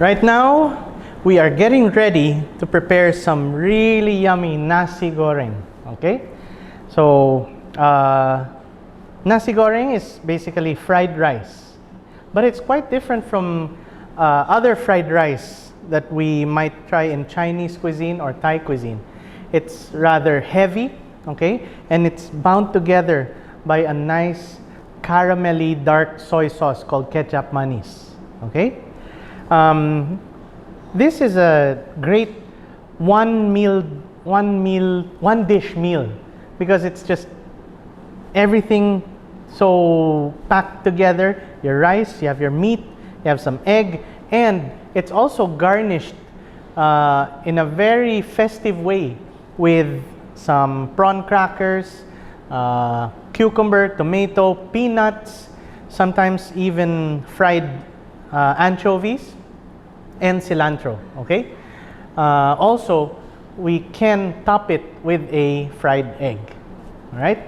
Right now, we are getting ready to prepare some really yummy Nasi Goreng. Okay? So, Nasi Goreng is basically fried rice. But it's quite different from other fried rice that we might try in Chinese cuisine or Thai cuisine. It's rather heavy, okay? And it's bound together by a nice caramelly dark soy sauce called Ketchup Mise. Okay? This is a great one dish meal because it's just everything so packed together. Your rice, you have your meat, you have some egg, and it's also garnished in a very festive way with some prawn crackers, cucumber, tomato, peanuts, sometimes even fried anchovies and cilantro. Okay. Also, we can top it with a fried egg. All right.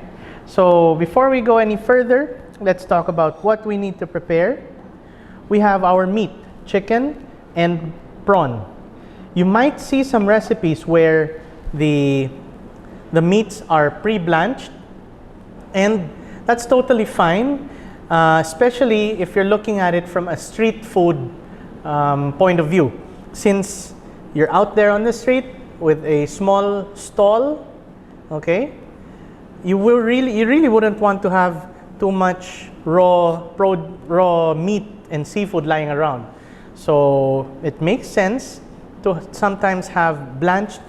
So before we go any further, let's talk about what we need to prepare. We have our meat, chicken and prawn. You might see some recipes where the meats are pre-blanched, and that's totally fine, especially if you're looking at it from a street food point of view. Since you're out there on the street with a small stall, okay, you really wouldn't want to have too much raw meat and seafood lying around. So it makes sense to sometimes have blanched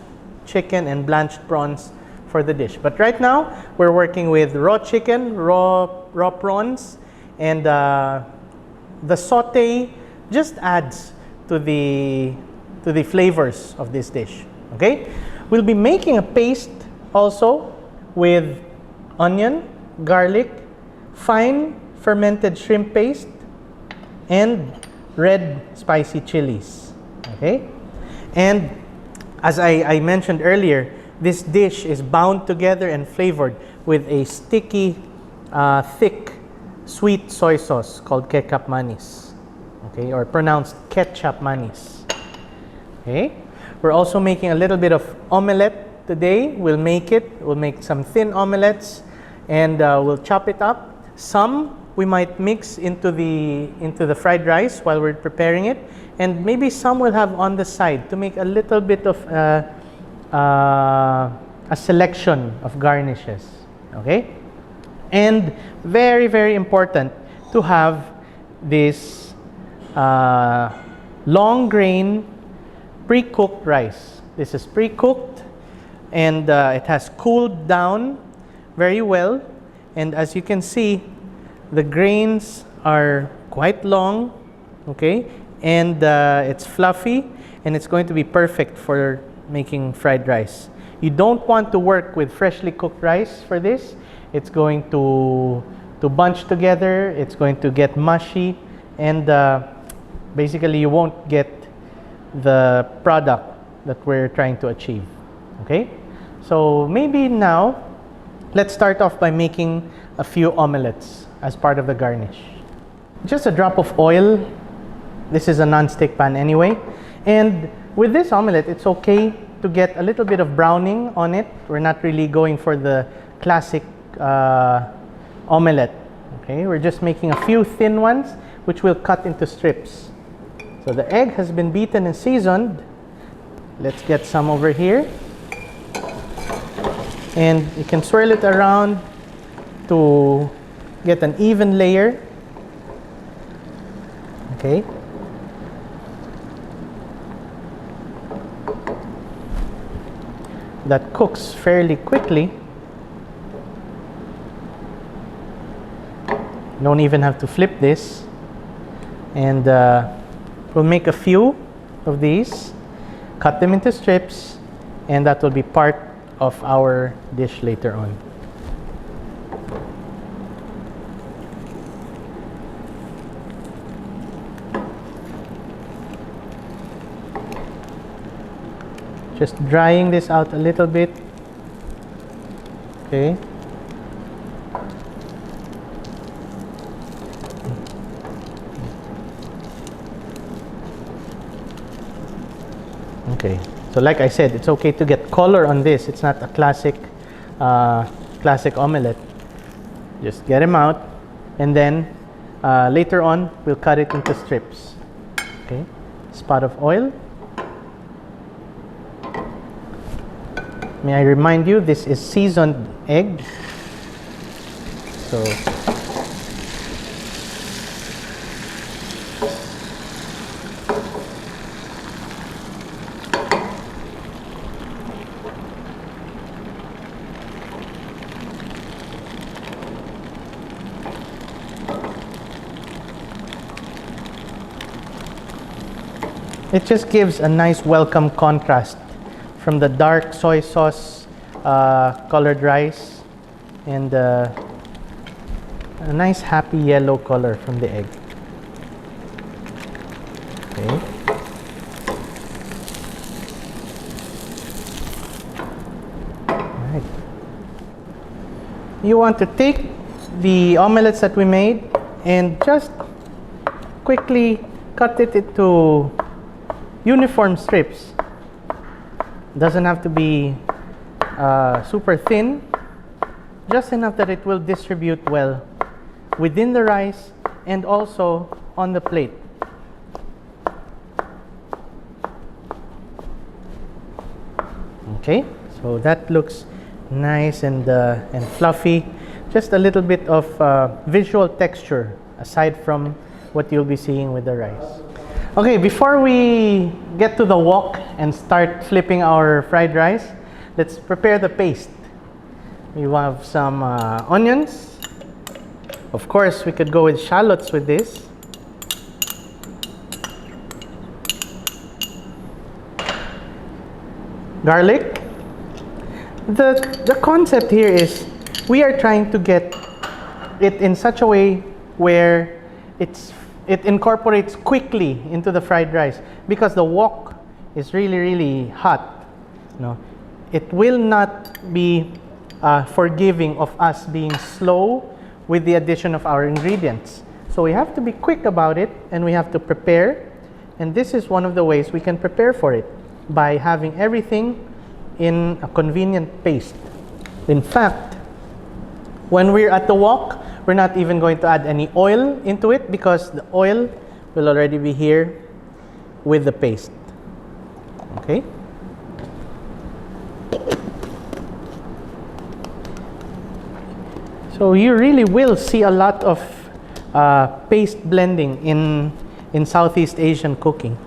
chicken and blanched prawns for the dish. But right now we're working with raw chicken, raw prawns, and the saute just adds to the flavors of this dish. Okay, we'll be making a paste also with onion, garlic, fine fermented shrimp paste, and red spicy chilies. Okay, and as I mentioned earlier, this dish is bound together and flavored with a sticky, thick, sweet soy sauce called KECAP Mise. Okay, or pronounced Ketchup Mise. Okay, we're also making a little bit of omelette today. We'll make some thin omelettes, and we'll chop it up. Some we might mix into the fried rice while we're preparing it, and maybe some we'll have on the side to make a little bit of a selection of garnishes. Okay, and very important to have this long grain pre-cooked rice. This is pre-cooked, and it has cooled down very well, and as you can see, the grains are quite long, okay, and it's fluffy, and it's going to be perfect for making fried rice. You don't want to work with freshly cooked rice for this. It's going to bunch together, it's going to get mushy, and basically you won't get the product that we're trying to achieve. Okay, so maybe now let's start off by making a few omelettes as part of the garnish. Just a drop of oil. This is a non-stick pan anyway, and with this omelette it's okay to get a little bit of browning on it. We're not really going for the classic omelette. Okay, we're just making a few thin ones which we'll cut into strips. So the egg has been beaten and seasoned. Let's get some over here, and you can swirl it around to get an even layer. Okay, that cooks fairly quickly. You don't even have to flip this, and we'll make a few of these, cut them into strips, and that will be part of our dish later on. Just drying this out a little bit. Okay. Okay, so like I said, it's okay to get color on this. It's not a classic classic omelette. Just get them out, and then later on we'll cut it into strips. Okay, spot of oil. May I remind you, this is seasoned egg. So it just gives a nice welcome contrast from the dark soy sauce colored rice and a nice happy yellow color from the egg. Okay. Alright. You want to take the omelettes that we made and just quickly cut it into uniform strips. Doesn't have to be super thin, just enough that it will distribute well within the rice and also on the plate. Okay, so that looks nice and fluffy. Just a little bit of visual texture aside from what you'll be seeing with the rice. Okay, before we get to the wok and start flipping our fried rice, let's prepare the paste. We have some onions. Of course, we could go with shallots with this. Garlic. The concept here is we are trying to get it in such a way where it incorporates quickly into the fried rice, because the wok is really hot. No, it will not be forgiving of us being slow with the addition of our ingredients. So we have to be quick about it, and we have to prepare. And this is one of the ways we can prepare for it, by having everything in a convenient paste. In fact, when we're at the wok, we're not even going to add any oil into it, because the oil will already be here with the paste. Okay? So you really will see a lot of paste blending in Southeast Asian cooking.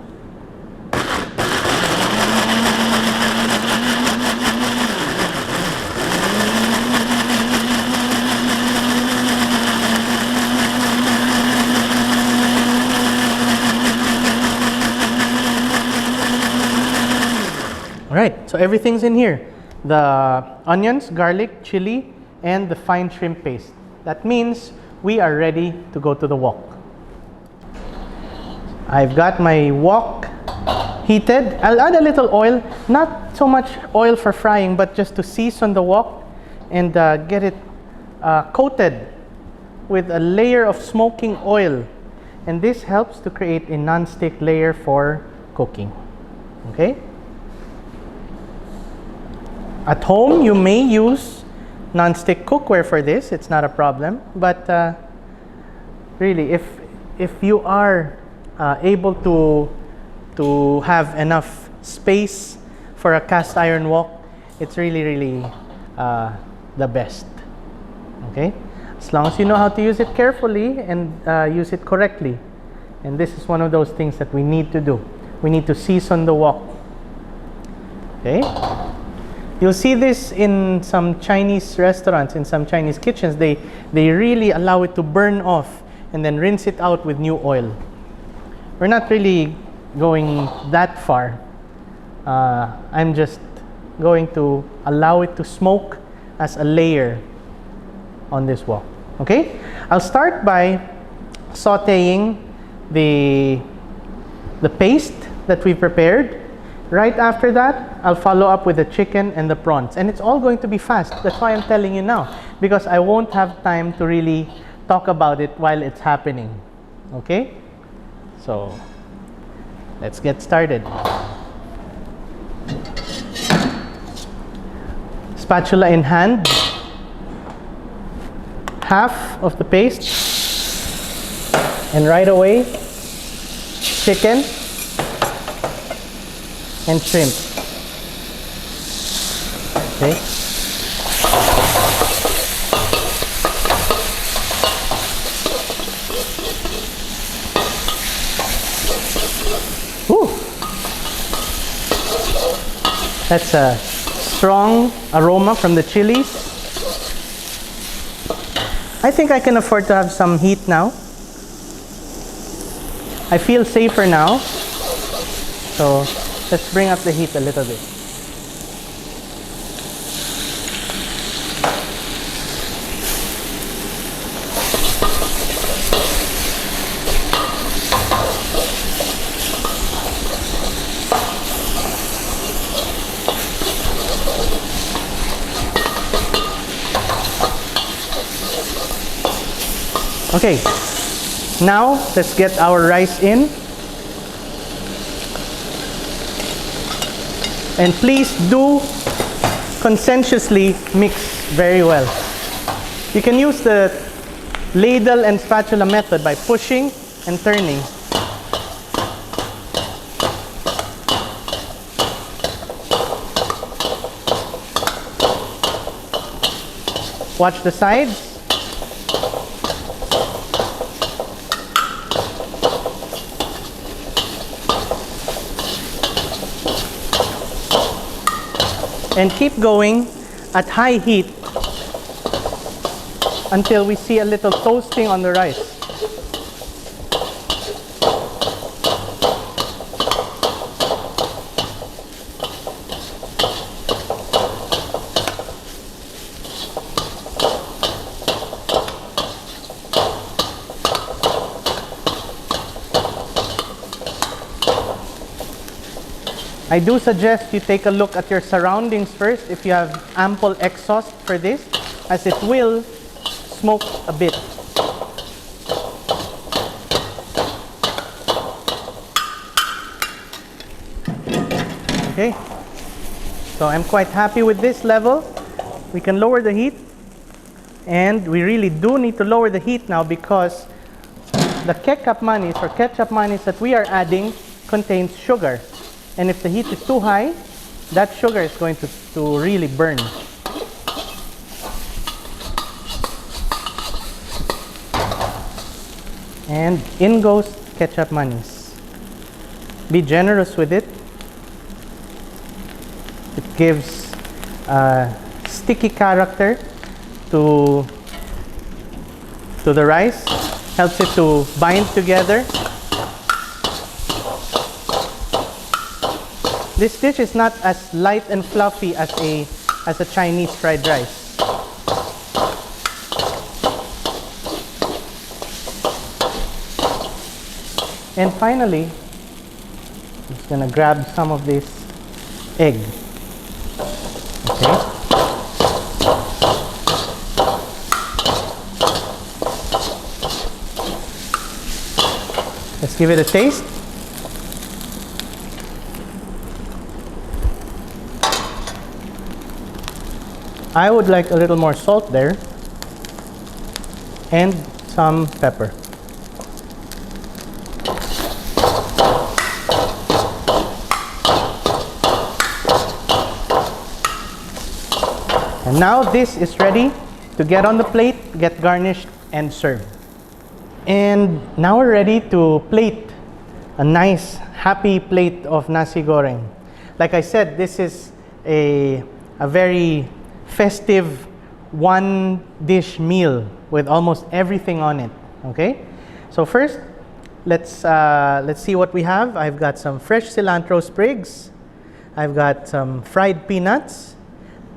Alright, so everything's in here. The onions, garlic, chili, and the fine shrimp paste. That means we are ready to go to the wok. I've got my wok heated. I'll add a little oil, not so much oil for frying, but just to season the wok and get it coated with a layer of smoking oil. And this helps to create a non-stick layer for cooking. Okay? At home, you may use non-stick cookware for this. It's not a problem. But really, if you are able to have enough space for a cast iron wok, it's really the best. Okay? As long as you know how to use it carefully and use it correctly. And this is one of those things that we need to do. We need to season the wok. Okay? You'll see this in some Chinese restaurants, in some Chinese kitchens. They really allow it to burn off and then rinse it out with new oil. We're not really going that far. I'm just going to allow it to smoke as a layer on this wok. Okay? I'll start by sauteing the paste that we prepared. Right after that, I'll follow up with the chicken and the prawns. And it's all going to be fast. That's why I'm telling you now. Because I won't have time to really talk about it while it's happening. Okay? So, let's get started. spatula in hand, half of the paste, and right away, chicken and shrimp. Okay. Whew. That's a strong aroma from the chilies. I think I can afford to have some heat now. I feel safer now. So let's bring up the heat a little bit. Okay, now let's get our rice in. And please do conscientiously mix very well. You can use the ladle and spatula method by pushing and turning. Watch the sides. And keep going at high heat until we see a little toasting on the rice. I do suggest you take a look at your surroundings first if you have ample exhaust for this, as it will smoke a bit. Okay, so I'm quite happy with this level. We can lower the heat, and we really do need to lower the heat now because the KECAP mayonnaise or ketchup mayonnaise that we are adding contains sugar. And if the heat is too high, that sugar is going to really burn. And in goes ketchup mayonnaise. Be generous with it. It gives a sticky character to the rice, helps it to bind together. This dish is not as light and fluffy as a Chinese fried rice. And finally, I'm just gonna grab some of this egg. Okay. Let's give it a taste. I would like a little more salt there and some pepper. And now this is ready to get on the plate, get garnished, and served. And now we're ready to plate a nice, happy plate of Nasi Goreng. Like I said, this is a very festive one dish meal with almost everything on it. Okay, so first let's see what we have. I've got some fresh cilantro sprigs, I've got some fried peanuts,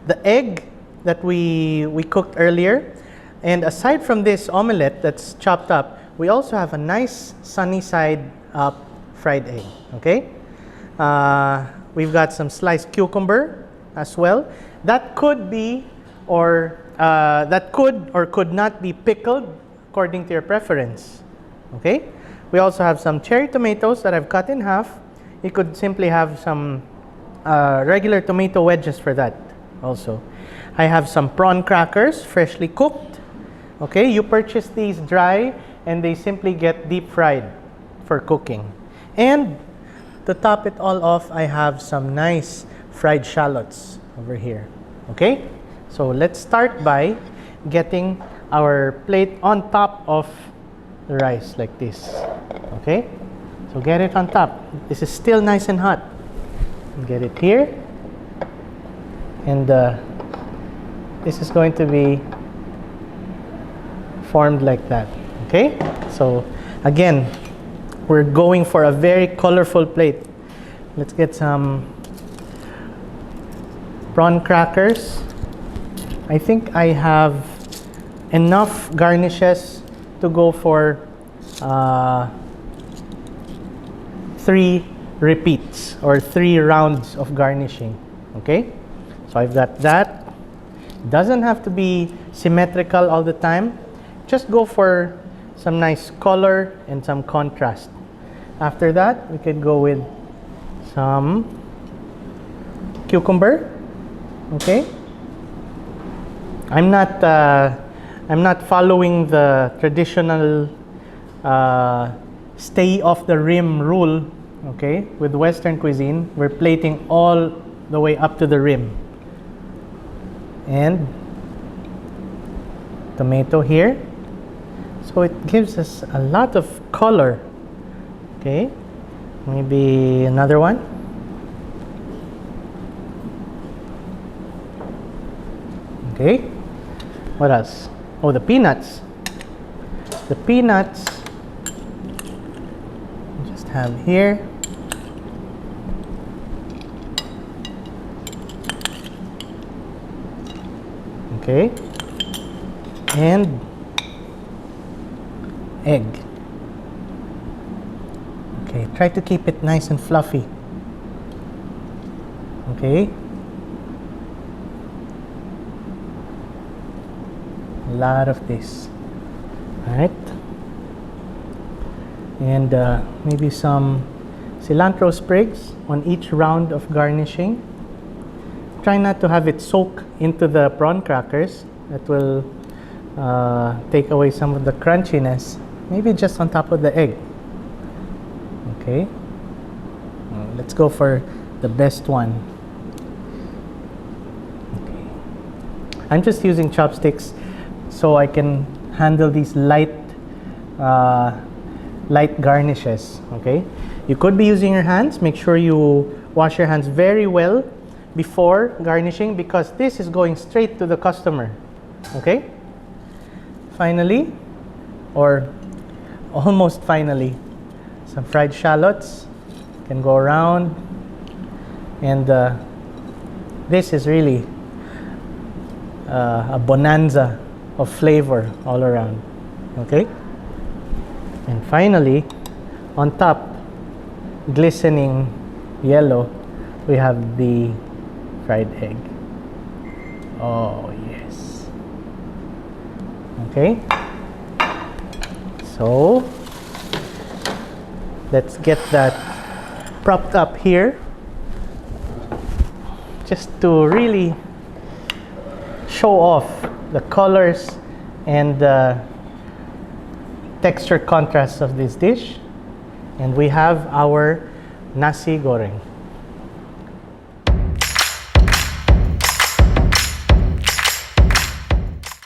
the egg that we cooked earlier, and aside from this omelette that's chopped up, we also have a nice sunny side up fried egg. Okay, we've got some sliced cucumber as well. That could be or could not be pickled according to your preference. Okay, we also have some cherry tomatoes that I've cut in half. You could simply have some regular tomato wedges for that. also. I have some prawn crackers, freshly cooked. Okay, you purchase these dry and they simply get deep fried for cooking. And to top it all off, I have some nice fried shallots over here. Okay, so let's start by getting our plate on top of the rice like this. Okay, so get it on top. This is still nice and hot. Get it here, and this is going to be formed like that. Okay, so again, we're going for a very colorful plate. Let's get some prawn crackers. I think I have enough garnishes to go for 3 repeats or 3 rounds of garnishing. Okay, so I've got that. Doesn't have to be symmetrical all the time. Just go for some nice color and some contrast. After that, we could go with some cucumber. Okay, I'm not following the traditional stay off the rim rule. Okay, with Western cuisine, we're plating all the way up to the rim. And tomato here, so it gives us a lot of color. Okay, maybe another one. Okay, what else? Oh, the peanuts. The peanuts just have here. Okay, and egg. Okay, try to keep it nice and fluffy. Okay, a lot of this. All right, and maybe some cilantro sprigs on each round of garnishing. Try not to have it soak into the prawn crackers. That will take away some of the crunchiness. Maybe just on top of the egg. Okay, let's go for the best one. Okay. I'm just using chopsticks so I can handle these light garnishes. Okay, you could be using your hands. Make sure you wash your hands very well before garnishing, because this is going straight to the customer. Okay, finally, or almost finally, some fried shallots can go around, and this is really a bonanza of flavor all around. Okay, and finally, on top, glistening yellow, we have the fried egg. Oh yes. Okay, so let's get that propped up here, just to really show off the colors and the texture contrast of this dish. And we have our Nasi Goreng.